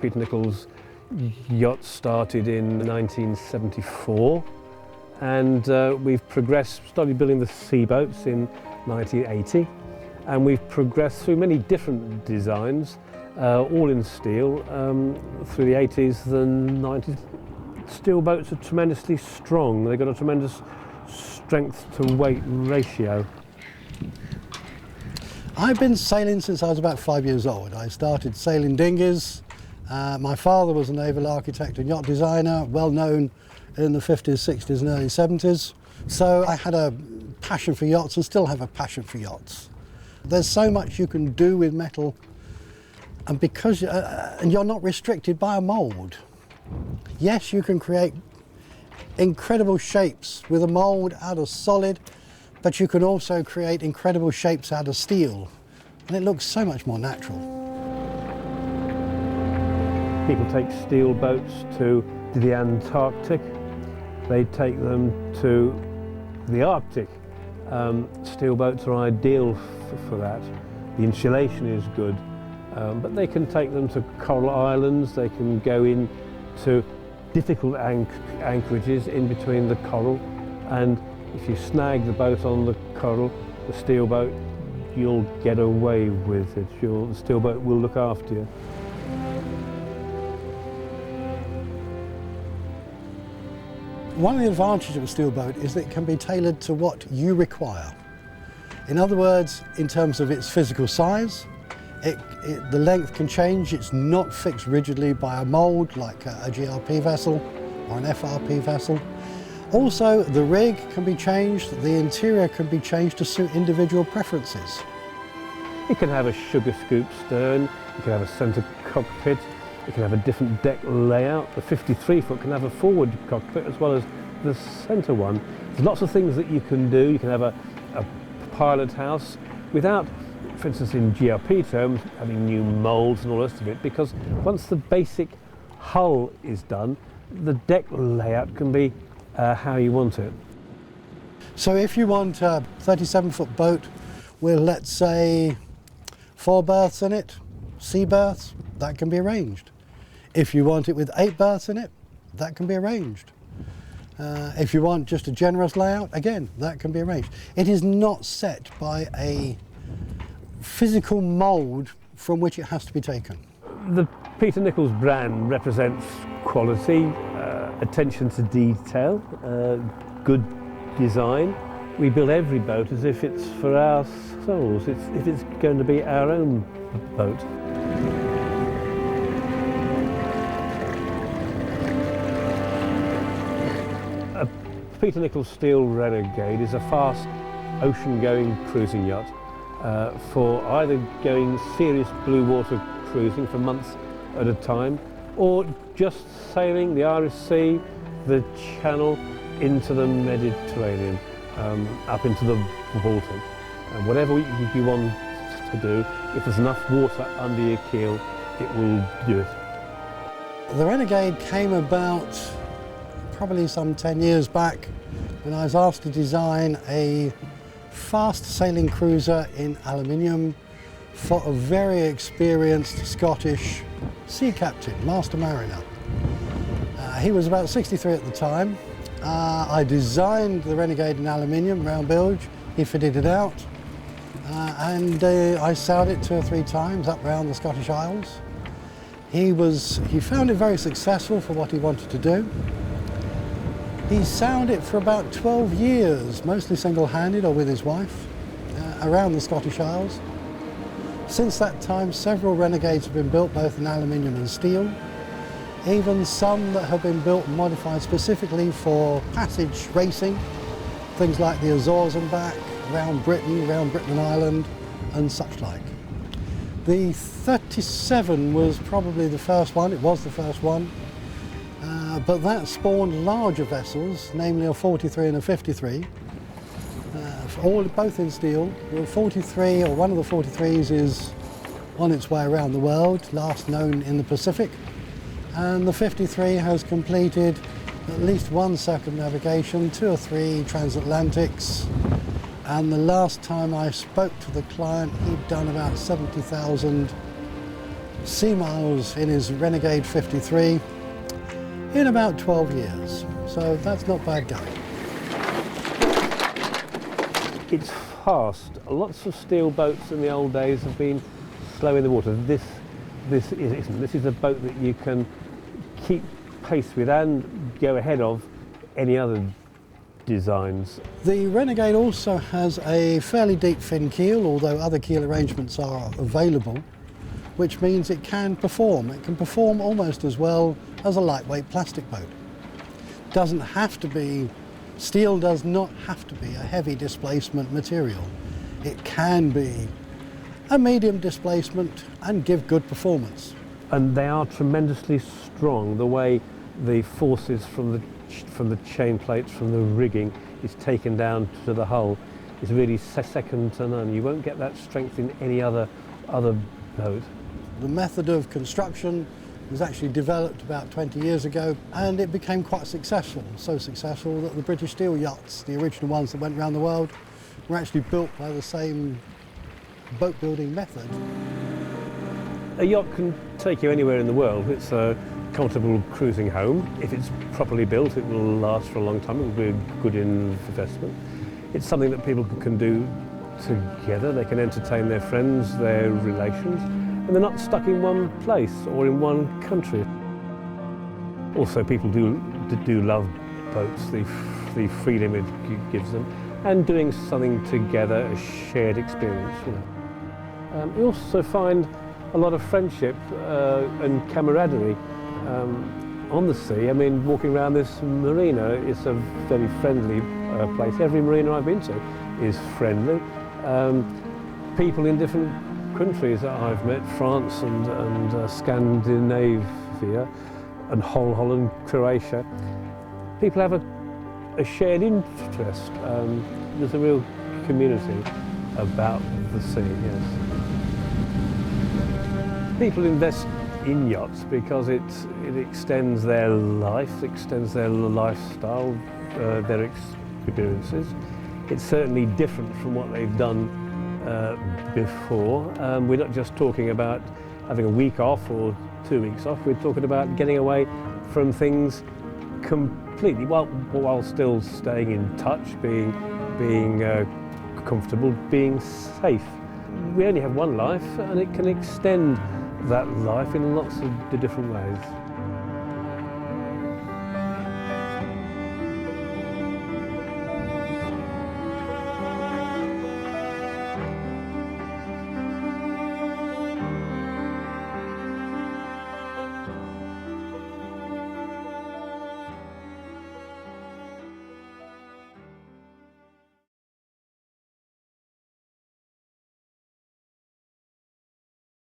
Peter Nicholls' yacht started in 1974, and we've progressed, started building the sea boats in 1980, and we've progressed through many different designs, all in steel, through the 80s and 90s. Steel boats are tremendously strong. They've got a tremendous strength to weight ratio. I've been sailing since I was about 5 years old. I started sailing dinghies. My father was a naval architect and yacht designer, well known in the 50s, 60s and early 70s. So I had a passion for yachts and still have a passion for yachts. There's so much you can do with metal, and because and you're not restricted by a mould. Yes, you can create incredible shapes with a mould out of solid, but you can also create incredible shapes out of steel, and it looks so much more natural. People take steel boats to the Antarctic, they take them to the Arctic. Steel boats are ideal for that. The insulation is good, but they can take them to coral islands, they can go in to difficult anchorages in between the coral, and if you snag the boat on the coral, the steel boat, you'll get away with it. The steel boat will look after you. One of the advantages of a steel boat is that it can be tailored to what you require. In other words, in terms of its physical size, the length can change. It's not fixed rigidly by a mould like a GRP vessel or an FRP vessel. Also, the rig can be changed, the interior can be changed to suit individual preferences. You can have a sugar scoop stern, you can have a centre cockpit, you can have a different deck layout. The 53-foot can have a forward cockpit as well as the centre one. There's lots of things that you can do. You can have a pilot house without, for instance in GRP terms, having new moulds and all the rest of it, because once the basic hull is done, the deck layout can be how you want it. So if you want a 37-foot boat with, let's say, 4 berths in it, sea berths, that can be arranged. If you want it with 8 berths in it, that can be arranged. If you want just a generous layout, again, that can be arranged. It is not set by a physical mould from which it has to be taken. The Peter Nicholls brand represents quality, attention to detail, good design. We build every boat as if it's for our souls, if it's going to be our own boat. A Peter Nicholls steel Renegade is a fast ocean-going cruising yacht for either going serious blue water cruising for months at a time, or just sailing the Irish Sea, the Channel, into the Mediterranean, up into the Baltic. And whatever you want to do, if there's enough water under your keel, it will do it. The Renegade came about probably some 10 years back when I was asked to design a fast sailing cruiser in aluminium for a very experienced Scottish sea captain, master mariner. He was about 63 at the time. I designed the Renegade in aluminium, round bilge. He fitted it out, and I sailed it 2 or 3 times up round the Scottish Isles. He found it very successful for what he wanted to do. He sailed it for about 12 years, mostly single-handed or with his wife, around the Scottish Isles. Since that time, several Renegades have been built, both in aluminium and steel. Even some that have been built and modified specifically for passage racing, things like the Azores and back, around Britain and Ireland, and such like. The 37 was probably the first one, it was the first one, but that spawned larger vessels, namely a 43 and a 53, both in steel. The 43, or one of the 43s, is on its way around the world, last known in the Pacific, and the 53 has completed at least 1 circumnavigation, 2 or 3 transatlantics, and the last time I spoke to the client, he'd done about 70,000 sea miles in his Renegade 53 in about 12 years. So that's not bad going. It's fast. Lots of steel boats in the old days have been slow in the water. This isn't. This is a boat that you can keep pace with and go ahead of any other designs. The Renegade also has a fairly deep fin keel, although other keel arrangements are available, which means it can perform. It can perform almost as well as a lightweight plastic boat. Doesn't have to be, steel does not have to be a heavy displacement material. It can be a medium displacement and give good performance. And they are tremendously strong. The way the forces from the chain plates, from the rigging, is taken down to the hull is really second to none. You won't get that strength in any other boat. The method of construction was actually developed about 20 years ago, and it became quite successful. So successful that the British steel yachts, the original ones that went around the world, were actually built by the same boat building method. A yacht can take you anywhere in the world. It's a comfortable cruising home. If it's properly built, it will last for a long time. It will be a good investment. It's something that people can do together. They can entertain their friends, their relations, and they're not stuck in one place or in one country. Also, people do love boats, the freedom it gives them, and doing something together, a shared experience. You know. You also find a lot of friendship and camaraderie on the sea. I mean, walking around this marina is a very friendly place. Every marina I've been to is friendly. People in different countries that I've met, France and Scandinavia and Holland, Croatia, people have a shared interest. There's a real community about the sea, yes. People invest in yachts because it extends their life, extends their lifestyle, their experiences. It's certainly different from what they've done before. We're not just talking about having a week off or 2 weeks off, we're talking about getting away from things completely while still staying in touch, being comfortable, being safe. We only have one life and it can extend that life in lots of different ways.